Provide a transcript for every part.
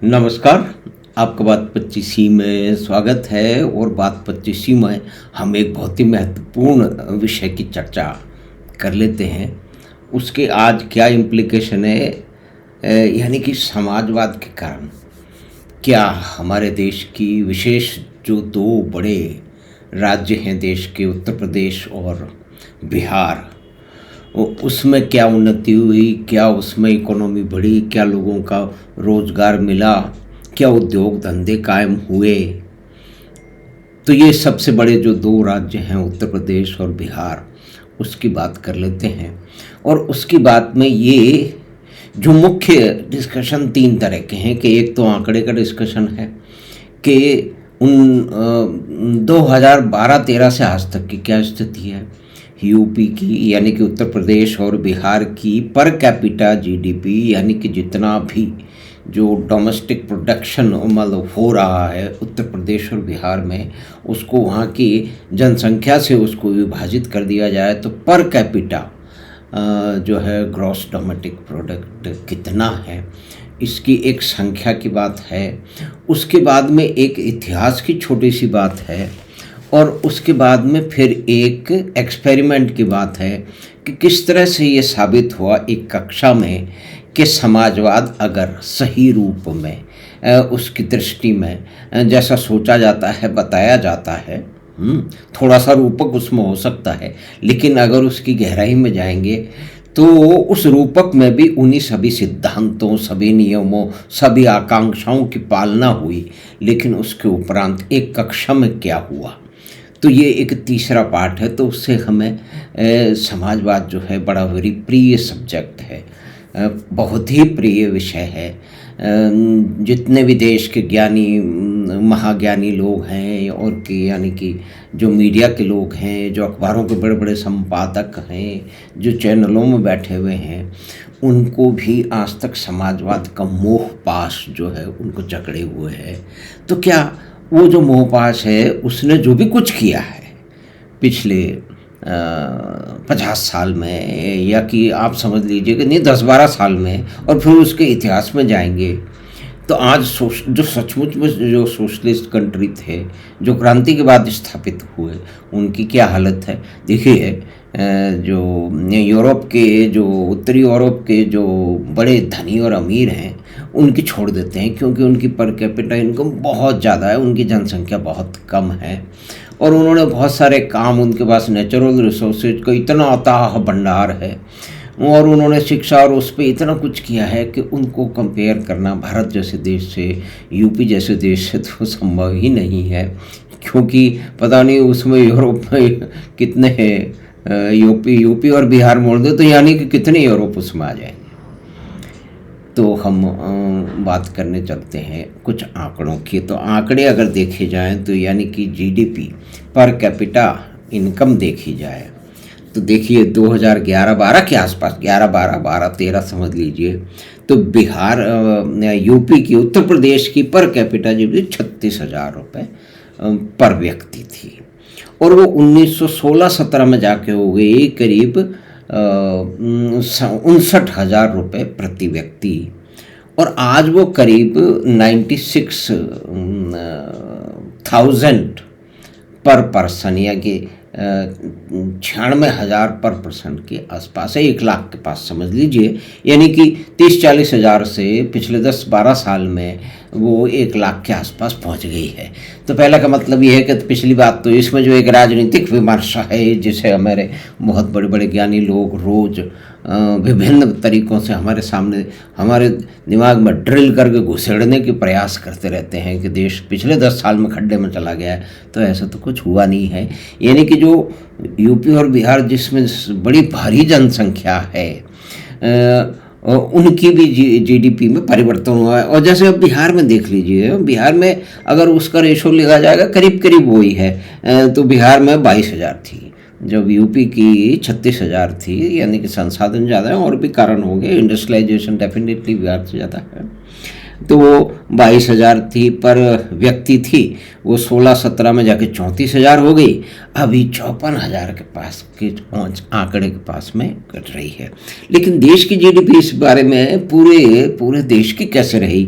नमस्कार। आपका बात 25 में स्वागत है। और बात 25 में हम एक बहुत ही महत्वपूर्ण विषय की चर्चा कर लेते हैं। उसके आज क्या इम्प्लीकेशन है, यानी कि समाजवाद के कारण क्या हमारे देश की विशेष जो दो बड़े राज्य हैं देश के, उत्तर प्रदेश और बिहार, उसमें क्या उन्नति हुई, क्या उसमें इकोनॉमी बढ़ी, क्या लोगों का रोजगार मिला, क्या उद्योग धंधे कायम हुए। तो ये सबसे बड़े जो दो राज्य हैं उत्तर प्रदेश और बिहार, उसकी बात कर लेते हैं। और उसकी बात में ये जो मुख्य डिस्कशन तीन तरह के हैं कि एक तो आंकड़े का डिस्कशन है कि उन 2012-13 से आज तक की क्या स्थिति है यूपी की, यानी कि उत्तर प्रदेश और बिहार की पर कैपिटा जीडीपी, यानी कि जितना भी जो डोमेस्टिक प्रोडक्शन मतलब हो रहा है उत्तर प्रदेश और बिहार में, उसको वहाँ की जनसंख्या से उसको विभाजित कर दिया जाए तो पर कैपिटा जो है ग्रॉस डोमेस्टिक प्रोडक्ट कितना है, इसकी एक संख्या की बात है। उसके बाद में एक इतिहास की छोटी सी बात है और उसके बाद में फिर एक एक्सपेरिमेंट की बात है कि किस तरह से ये साबित हुआ एक कक्षा में कि समाजवाद अगर सही रूप में उसकी दृष्टि में जैसा सोचा जाता है, बताया जाता है, थोड़ा सा रूपक उसमें हो सकता है, लेकिन अगर उसकी गहराई में जाएंगे तो उस रूपक में भी उन्हीं सभी सिद्धांतों, सभी नियमों, सभी आकांक्षाओं की पालना हुई। लेकिन उसके उपरांत एक कक्षा में क्या हुआ, तो ये एक तीसरा पार्ट है। तो उससे हमें समाजवाद जो है बड़ा वेरी प्रिय सब्जेक्ट है, बहुत ही प्रिय विषय है। जितने भी देश के ज्ञानी महाज्ञानी लोग हैं और कि यानी कि जो मीडिया के लोग हैं, जो अखबारों के बड़े बड़े संपादक हैं, जो चैनलों में बैठे हुए हैं, उनको भी आज तक समाजवाद का मोह पाश जो है उनको जकड़े हुए है। तो क्या वो जो मोह पाश है उसने जो भी कुछ किया है पिछले 50 साल में, या कि आप समझ लीजिए कि नहीं 10-12 साल में, और फिर उसके इतिहास में जाएंगे तो आज जो सचमुच में जो सोशलिस्ट कंट्री थे, जो क्रांति के बाद स्थापित हुए, उनकी क्या हालत है देखिए। जो यूरोप के, जो उत्तरी यूरोप के जो बड़े धनी और अमीर हैं उनकी छोड़ देते हैं, क्योंकि उनकी पर कैपिटा इनकम बहुत ज़्यादा है, उनकी जनसंख्या बहुत कम है और उन्होंने बहुत सारे काम, उनके पास नेचुरल रिसोर्सेज का इतना अथाह भंडार है और उन्होंने शिक्षा और उस पर इतना कुछ किया है कि उनको कंपेयर करना भारत जैसे देश से, यूपी जैसे देश से तो संभव ही नहीं है। क्योंकि पता नहीं उसमें यूरोप में कितने यूपी और बिहार मोड़ दे तो यानी कि कितने यूरोप उसमें आ जाएंगे। तो हम बात करने चलते हैं कुछ आंकड़ों की। तो आंकड़े अगर देखे जाएं तो यानी कि जीडीपी पर कैपिटा इनकम देखी जाए तो देखिए 2011-12 के आसपास, 11-12-12-13 समझ लीजिए, तो बिहार यूपी की, उत्तर प्रदेश की पर कैपिटा जीडीपी 36,000 रुपये पर व्यक्ति थी और वो 1916-17 में जाके हो गई करीब 59,000 रुपये प्रति व्यक्ति, और आज वो करीब 96,000 पर पर्सन, या कि 96,000 पर पर्सन के आसपास है, 1 लाख के पास समझ लीजिए। यानी कि 30-40 हज़ार से पिछले 10-12 साल में वो 1 लाख के आसपास पहुंच गई है। तो पहला का मतलब ये है कि इसमें जो एक राजनीतिक विमर्शा है, जिसे हमारे बहुत बड़े बड़े ज्ञानी लोग रोज़ विभिन्न तरीक़ों से हमारे सामने, हमारे दिमाग में ड्रिल करके घुसेड़ने के प्रयास करते रहते हैं कि देश पिछले 10 साल में खड्डे में चला गया है, तो ऐसा तो कुछ हुआ नहीं है। यानी कि जो यूपी और बिहार जिसमें बड़ी भारी जनसंख्या है, उनकी भी जीडीपी में परिवर्तन हुआ है। और जैसे अब बिहार में देख लीजिए, बिहार में अगर उसका रेशो लिखा जाएगा करीब करीब वही है, तो बिहार में 22,000 थी जब यूपी की 36,000 थी। यानी कि संसाधन ज़्यादा है और भी कारण होंगे, इंडस्ट्रियलाइजेशन डेफिनेटली बिहार से ज़्यादा है। तो वो 22,000 थी पर व्यक्ति थी, वो 16-17 में जाके 34,000 हो गई, अभी 54,000 के पास के आंकड़े के पास में कट रही है। लेकिन देश की जीडीपी इस बारे में पूरे देश की कैसे रही,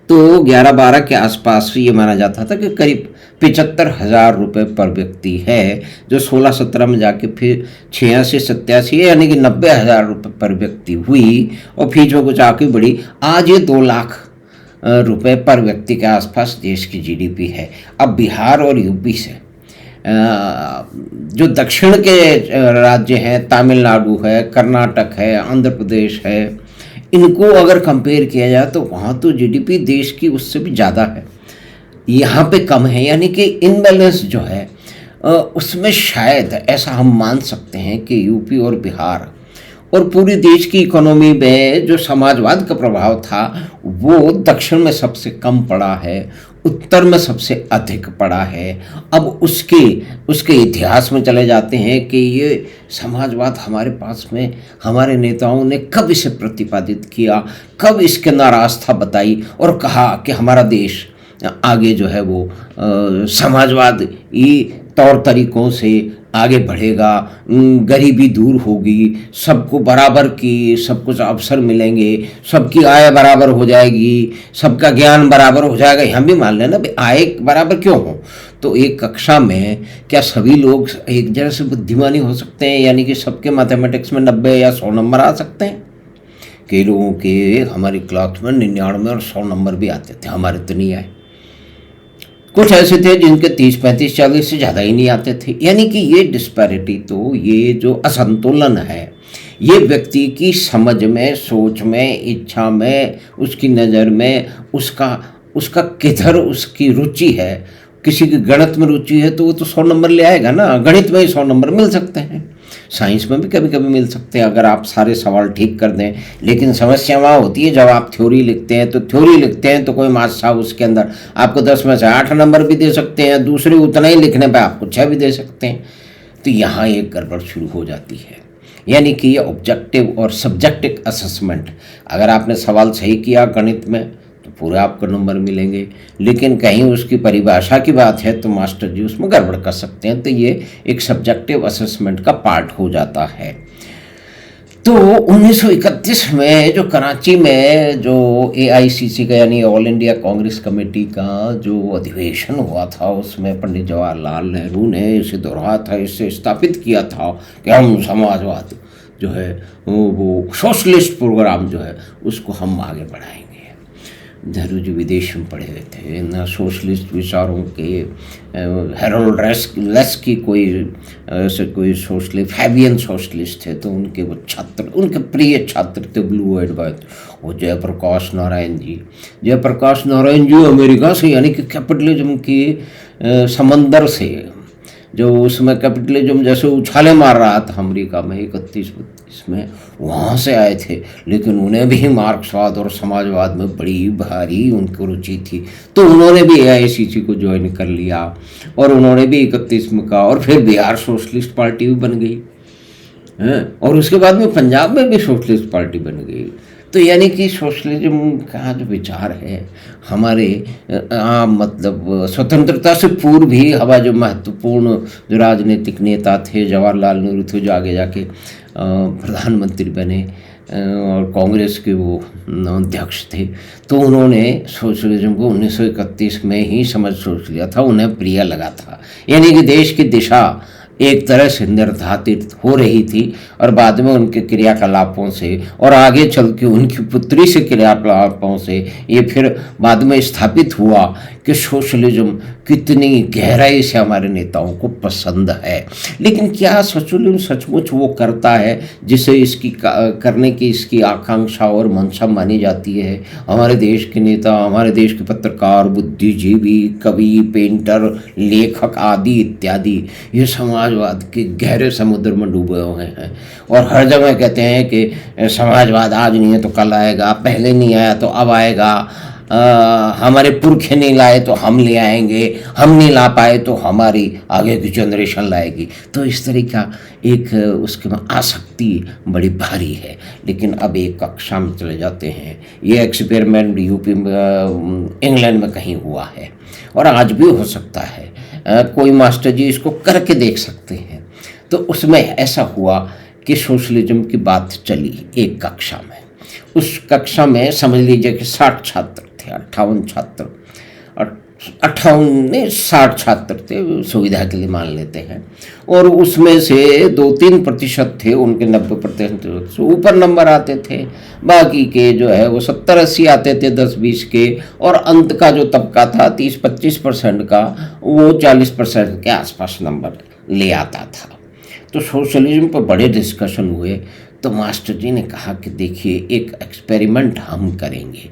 तो 11-12 के आसपास ये माना जाता था कि करीब 75,000 रुपये पर व्यक्ति है, जो 16-17 में जाके फिर 86-87 यानी कि 90,000 रुपये पर व्यक्ति हुई, और फिर जो कुछ आगे बढ़ी, आज ये 2 लाख रुपए पर व्यक्ति के आसपास देश की जीडीपी है। अब बिहार और यूपी से जो दक्षिण के राज्य हैं, तमिलनाडु है, कर्नाटक है, आंध्र प्रदेश है, इनको अगर कंपेयर किया जाए तो वहाँ तो जीडीपी देश की उससे भी ज़्यादा है, यहाँ पे कम है। यानी कि इनबैलेंस जो है उसमें शायद ऐसा हम मान सकते हैं कि यूपी और बिहार और पूरी देश की इकोनॉमी में जो समाजवाद का प्रभाव था वो दक्षिण में सबसे कम पड़ा है, उत्तर में सबसे अधिक पड़ा है। अब उसके इतिहास में चले जाते हैं कि ये समाजवाद हमारे पास में हमारे नेताओं ने कब इसे प्रतिपादित किया, कब इसके नाराज़ था बताई और कहा कि हमारा देश आगे जो है वो समाजवादी तौर तरीक़ों से आगे बढ़ेगा, गरीबी दूर होगी, सबको बराबर की सब कुछ अवसर मिलेंगे, सबकी आय बराबर हो जाएगी, सबका ज्ञान बराबर हो जाएगा। हम भी मान लेना भाई आय बराबर क्यों हो, तो एक कक्षा में क्या सभी लोग एक जैसे बुद्धिमानी हो सकते हैं, यानी कि सबके मैथमेटिक्स में 90 या 100 नंबर आ सकते हैं? कई लोगों के हमारी क्लास में 99 और 100 नंबर भी आते थे, हमारे तो नहीं आए। कुछ ऐसे थे जिनके 30, 35, 40 से ज़्यादा ही नहीं आते थे। यानी कि ये डिस्पैरिटी, तो ये जो असंतुलन है, ये व्यक्ति की समझ में, सोच में, इच्छा में, उसकी नज़र में, उसका किधर उसकी रुचि है। किसी की गणित में रुचि है तो वो तो 100 नंबर ले आएगा ना, गणित में ही 100 नंबर मिल सकते हैं, साइंस में भी कभी कभी मिल सकते हैं अगर आप सारे सवाल ठीक कर दें। लेकिन समस्या वहाँ होती है जब आप थ्योरी लिखते हैं, तो कोई मास्टर साहब उसके अंदर आपको 10 में से 8 नंबर भी दे सकते हैं, दूसरे उतना ही लिखने पर आपको 6 भी दे सकते हैं। तो यहाँ एक गड़बड़ शुरू हो जाती है। यानी कि ये ऑब्जेक्टिव और सब्जेक्टिव असेसमेंट, अगर आपने सवाल सही किया गणित में तो पूरे आपको नंबर मिलेंगे, लेकिन कहीं उसकी परिभाषा की बात है तो मास्टर जी उसमें गड़बड़ कर सकते हैं, तो ये एक सब्जेक्टिव असेसमेंट का पार्ट हो जाता है। तो 1931 में जो कराची में जो AICC का यानी ऑल इंडिया कांग्रेस कमेटी का जो अधिवेशन हुआ था, उसमें पंडित जवाहरलाल नेहरू ने इसे दोहराया था, इसे स्थापित किया था कि हम समाजवाद जो है वो सोशलिस्ट प्रोग्राम जो है उसको हम आगे बढ़ाएंगे। नेहरू जी विदेश में पढ़े हुए थे, न सोशलिस्ट विचारों के हेरोल्ड लेस की कोई सोशलिस्ट फैबियन सोशलिस्ट थे, तो उनके वो छात्र, उनके प्रिय छात्र थे ब्लू एडवर्ड, वो जयप्रकाश नारायण जी अमेरिका से, यानी कि कैपिटलिज्म की समंदर से, जो उसमें कैपिटलिज्म जैसे उछाले मार रहा था अमेरिका में 31-32 में, वहाँ से आए थे। लेकिन उन्हें भी मार्क्सवाद और समाजवाद में बड़ी भारी उनको रुचि थी, तो उन्होंने भी AICC को ज्वाइन कर लिया और उन्होंने भी 31 में कहा, और फिर बिहार सोशलिस्ट पार्टी भी बन गई और उसके बाद में पंजाब में भी सोशलिस्ट पार्टी बन गई। तो यानी कि सोशलिज्म का जो विचार है हमारे मतलब स्वतंत्रता से पूर्व भी हमारे जो महत्वपूर्ण जो राजनीतिक नेता थे, जवाहरलाल नेहरू थे जो आगे जाके प्रधानमंत्री बने और कांग्रेस के वो अध्यक्ष थे, तो उन्होंने सोशलिज्म को 1931 में ही सोच लिया था, उन्हें प्रिय लगा था। यानी कि देश की दिशा एक तरह से निर्धारित हो रही थी और बाद में उनके क्रियाकलापों से और आगे चल के उनकी पुत्री से क्रियाकलापों से ये फिर बाद में स्थापित हुआ कि सोशलिज्म कितनी गहराई से हमारे नेताओं को पसंद है। लेकिन क्या सोशलिज्म सचमुच वो करता है जिसे इसकी करने की इसकी आकांक्षा और मंशा मानी जाती है? हमारे देश के नेता, हमारे देश के पत्रकार, बुद्धिजीवी, कवि, पेंटर, लेखक आदि इत्यादि ये समाजवाद के गहरे समुद्र में डूबे हुए हैं और हर जगह कहते हैं कि समाजवाद आज नहीं है तो कल आएगा, पहले नहीं आया तो अब आएगा, हमारे पुरखे नहीं लाए तो हम ले आएंगे, हम नहीं ला पाए तो हमारी आगे की जनरेशन लाएगी। तो इस तरह का एक उसके में आसक्ति बड़ी भारी है। लेकिन अब एक कक्षा में चले जाते हैं। ये एक्सपेरिमेंट यूपी में, इंग्लैंड में कहीं हुआ है और आज भी हो सकता है। कोई मास्टर जी इसको करके देख सकते हैं। तो उसमें ऐसा हुआ कि सोशलिज्म की बात चली एक कक्षा में। उस कक्षा में समझ लीजिए कि 60 छात्र थे, 58 छात्र, 58 नहीं 60 छात्र थे, सुविधा के लिए मान लेते हैं। और उसमें से 2-3% थे, उनके 90% से ऊपर नंबर आते थे। बाकी के जो है वो 70-80 आते थे, 10-20 के। और अंत का जो तबका था 30-25% का, वो 40% के आसपास नंबर ले आता था। तो सोशलिज्म पर बड़े डिस्कशन हुए। तो मास्टर जी ने कहा कि देखिए एक एक्सपेरिमेंट हम करेंगे,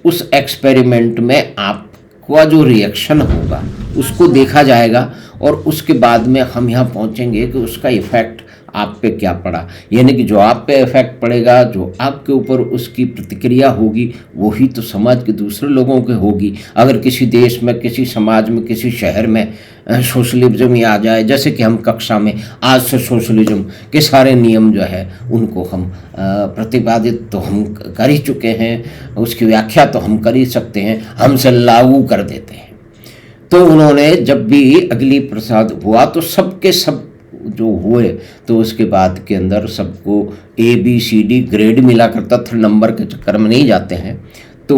उस एक्सपेरिमेंट में आपका जो रिएक्शन होगा उसको देखा जाएगा और उसके बाद में हम यहाँ पहुँचेंगे कि उसका इफ़ेक्ट आप पे क्या पड़ा। यानी कि जो आप पे इफेक्ट पड़ेगा, जो आपके ऊपर उसकी प्रतिक्रिया होगी, वही तो समाज के दूसरे लोगों के होगी। अगर किसी देश में, किसी समाज में, किसी शहर में सोशलिज्म ही आ जाए, जैसे कि हम कक्षा में आज से सोशलिज्म के सारे नियम जो है उनको हम प्रतिपादित तो हम कर ही चुके हैं, उसकी व्याख्या तो हम कर ही सकते हैं, हमसे लागू कर देते हैं। तो उन्होंने जब भी अगली प्रसाद हुआ तो सबके सब जो हुए, तो उसके बाद के अंदर सबको ABCD ग्रेड मिला करता था। नंबर के चक्कर में नहीं जाते हैं। तो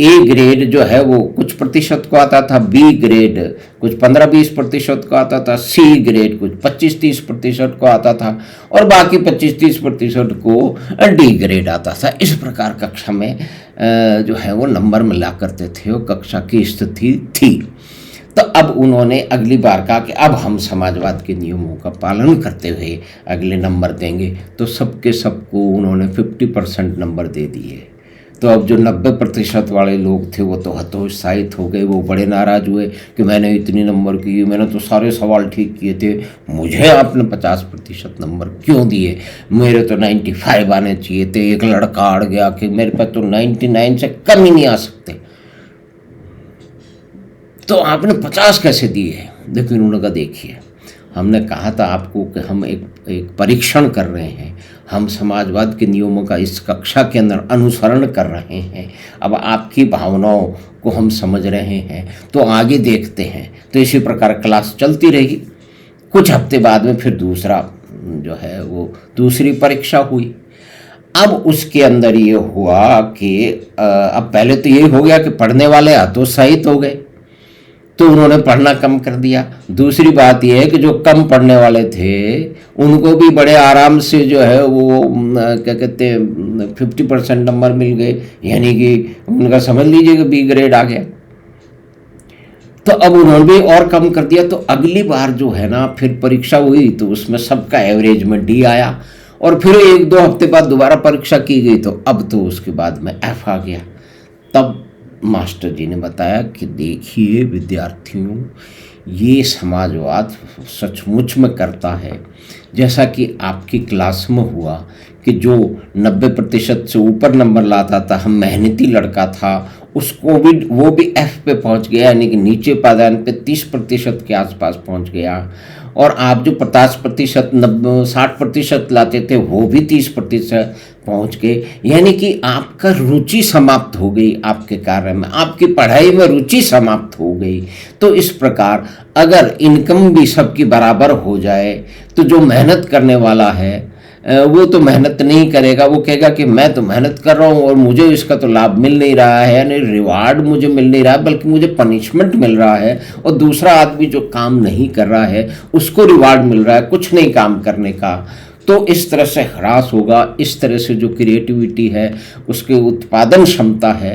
A ग्रेड जो है वो कुछ प्रतिशत को आता था, B ग्रेड कुछ 15-20% को आता था, C ग्रेड कुछ 25-30% को आता था और बाकी 25-30% को D ग्रेड आता था। इस प्रकार कक्षा में जो है वो नंबर मिला करते थे और कक्षा की स्थिति थी। तो अब उन्होंने अगली बार कहा कि अब हम समाजवाद के नियमों का पालन करते हुए अगले नंबर देंगे। तो सबके सबको उन्होंने 50% नंबर दे दिए। तो अब जो 90% वाले लोग थे वो तो हतोत्साहित हो गए, वो बड़े नाराज हुए कि मैंने इतनी नंबर किए, मैंने तो सारे सवाल ठीक किए थे, मुझे आपने 50% नंबर क्यों दिए? मेरे तो 95 आने चाहिए थे। एक लड़का अड़ गया कि मेरे पास तो 99 से कम ही नहीं आ सकते, तो आपने 50 कैसे दिए? लेकिन उन्होंने कहा देखिए, हमने कहा था आपको कि हम एक परीक्षण कर रहे हैं, हम समाजवाद के नियमों का इस कक्षा के अंदर अनुसरण कर रहे हैं। अब आपकी भावनाओं को हम समझ रहे हैं, तो आगे देखते हैं। तो इसी प्रकार क्लास चलती रही। कुछ हफ्ते बाद में फिर दूसरा जो है वो दूसरी परीक्षा हुई। अब उसके अंदर ये हुआ कि अब पहले तो ये हो गया कि पढ़ने वाले हतोत्साहित हो गए, तो उन्होंने पढ़ना कम कर दिया। दूसरी बात यह है कि जो कम पढ़ने वाले थे उनको भी बड़े आराम से जो है वो क्या कहते हैं 50% नंबर मिल गए, यानी कि उनका समझ लीजिए कि B ग्रेड आ गया। तो अब उन्होंने भी और कम कर दिया। तो अगली बार जो है ना फिर परीक्षा हुई तो उसमें सबका एवरेज में D आया और फिर 1-2 हफ्ते बाद दोबारा परीक्षा की गई तो अब तो उसके बाद में F आ गया। तब मास्टर जी ने बताया कि देखिए विद्यार्थियों, ये समाजवाद सचमुच में करता है। जैसा कि आपकी क्लास में हुआ कि जो 90% से ऊपर नंबर लाता था, हम मेहनती लड़का था, उसको भी वो भी F पे पहुंच गया, यानी कि नीचे पायदान पे 30% के आसपास पहुंच गया। और आप जो 50%, 60% लाते थे वो भी 30% पहुंच गए। यानी कि आपका रुचि समाप्त हो गई, आपके कार्य में, आपकी पढ़ाई में रुचि समाप्त हो गई। तो इस प्रकार अगर इनकम भी सबकी बराबर हो जाए तो जो मेहनत करने वाला है वो तो मेहनत नहीं करेगा, वो कहेगा कि मैं तो मेहनत कर रहा हूँ और मुझे इसका तो लाभ मिल नहीं रहा है, यानी रिवार्ड मुझे मिल नहीं रहा है, बल्कि मुझे पनिशमेंट मिल रहा है। और दूसरा आदमी जो काम नहीं कर रहा है उसको रिवार्ड मिल रहा है कुछ नहीं काम करने का। तो इस तरह से ह्रास होगा, इस तरह से जो क्रिएटिविटी है, उसके उत्पादन क्षमता है,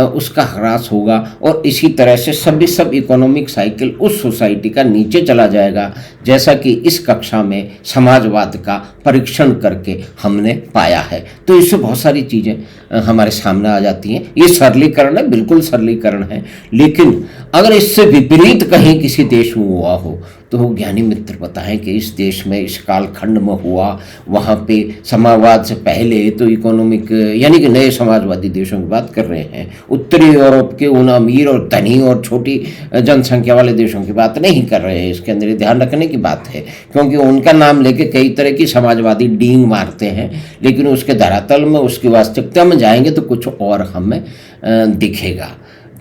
उसका ह्रास होगा। और इसी तरह से सब इकोनॉमिक साइकिल उस सोसाइटी का नीचे चला जाएगा, जैसा कि इस कक्षा में समाजवाद का परीक्षण करके हमने पाया है। तो इससे बहुत सारी चीज़ें हमारे सामने आ जाती हैं। ये सरलीकरण है, बिल्कुल सरलीकरण है। लेकिन अगर इससे विपरीत कहीं किसी देश में हुआ हो तो ज्ञानी मित्र बताएं कि इस देश में इस कालखंड में हुआ, वहाँ पे समाजवाद से पहले तो इकोनॉमिक यानी कि नए समाजवादी देशों की बात कर रहे हैं, उत्तरी यूरोप के उन अमीर और धनी और छोटी जनसंख्या वाले देशों की बात नहीं कर रहे हैं। इसके अंदर ध्यान रखने की बात है, क्योंकि उनका नाम लेके कई तरह की समाजवादी डींग मारते हैं, लेकिन उसके धरातल में उसकी वास्तविकता में जाएंगे तो कुछ और हमें दिखेगा।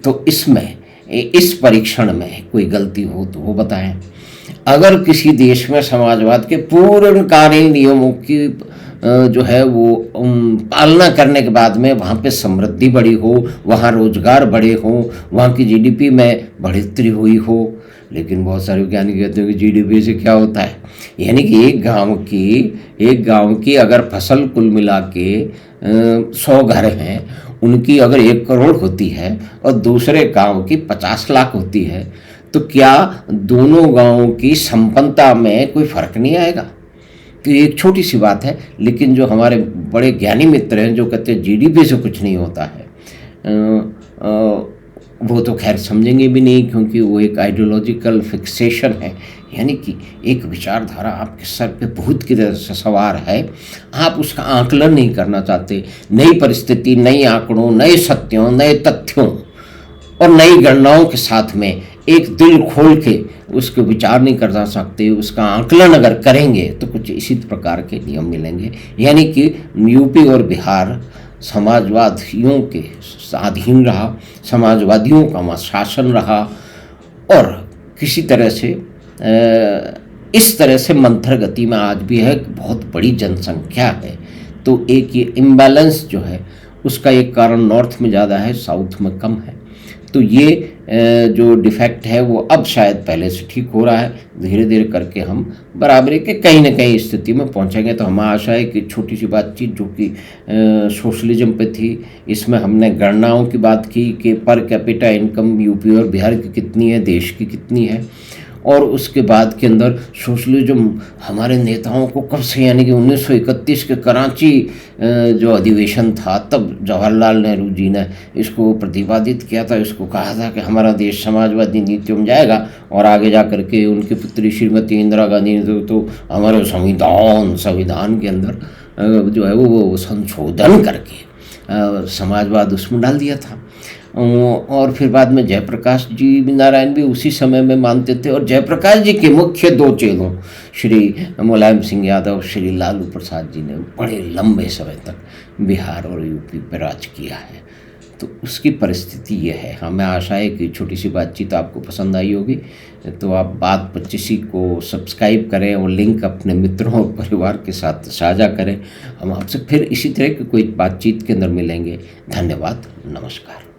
तो इसमें इस परीक्षण में कोई गलती हो तो वो बताएं। अगर किसी देश में समाजवाद के पूर्णकालीन नियमों की जो है वो पालना करने के बाद में वहाँ पे समृद्धि बढ़ी हो, वहाँ रोजगार बढ़े हो, वहाँ की जीडीपी में बढ़ोतरी हुई हो, लेकिन बहुत सारे वैज्ञानिक कहते हैं कि जीडीपी से क्या होता है, यानी कि एक गांव की अगर फसल कुल मिला के 100 घर हैं, उनकी अगर 1 करोड़ होती है और दूसरे गांव की 50 लाख होती है, तो क्या दोनों गांवों की संपन्नता में कोई फर्क नहीं आएगा? तो एक छोटी सी बात है, लेकिन जो हमारे बड़े ज्ञानी मित्र हैं जो कहते हैं जीडीपी से कुछ नहीं होता है, वो तो खैर समझेंगे भी नहीं, क्योंकि वो एक आइडियोलॉजिकल फिक्सेशन है, यानी कि एक विचारधारा आपके सर पे भूत की तरह से सवार है, आप उसका आकलन नहीं करना चाहते। नई परिस्थिति, नई आंकड़ों, नए सत्यों, नए तथ्यों और नई गणनाओं के साथ में एक दिल खोल के उसको विचार नहीं कर सकते, उसका आकलन अगर करेंगे तो कुछ इसी प्रकार के नियम मिलेंगे। यानी कि यूपी और बिहार समाजवादियों के अधीन रहा, समाजवादियों का वहाँ शासन रहा, और किसी तरह से इस तरह से मंथर गति में आज भी है। बहुत बड़ी जनसंख्या है, तो एक ये इम्बैलेंस जो है उसका एक कारण नॉर्थ में ज़्यादा है, साउथ में कम है। तो ये जो डिफेक्ट है वो अब शायद पहले से ठीक हो रहा है, धीरे धीरे करके हम बराबरी के कहीं ना कहीं स्थिति में पहुंचेंगे। तो हमें आशा है कि छोटी सी बातचीत जो कि सोशलिज्म पे थी, इसमें हमने गणनाओं की बात की कि पर कैपिटा इनकम यूपी और बिहार की कितनी है, देश की कितनी है, और उसके बाद के अंदर सोशलिज्म हमारे नेताओं को कब से, यानी कि 1931 के कराची जो अधिवेशन था, तब जवाहरलाल नेहरू जी ने इसको प्रतिपादित किया था। इसको कहा था कि हमारा देश समाजवादी नीतियों में जाएगा, और आगे जा कर के उनकी पुत्री श्रीमती इंदिरा गांधी ने तो हमारे संविधान के अंदर जो है वो संशोधन करके समाजवाद उसमें डाल दिया था। और फिर बाद में जयप्रकाश जी नारायण भी उसी समय में मानते थे, और जयप्रकाश जी के मुख्य 2 चेलों श्री मुलायम सिंह यादव, श्री लालू प्रसाद जी ने बड़े लंबे समय तक बिहार और यूपी पर राज किया है। तो उसकी परिस्थिति ये है। हमें आशा है कि छोटी सी बातचीत आपको पसंद आई होगी, तो आप बात 25 को सब्सक्राइब करें और लिंक अपने मित्रों और परिवार के साथ साझा करें। हम आपसे फिर इसी तरह की कोई बातचीत के अंदर मिलेंगे। धन्यवाद, नमस्कार।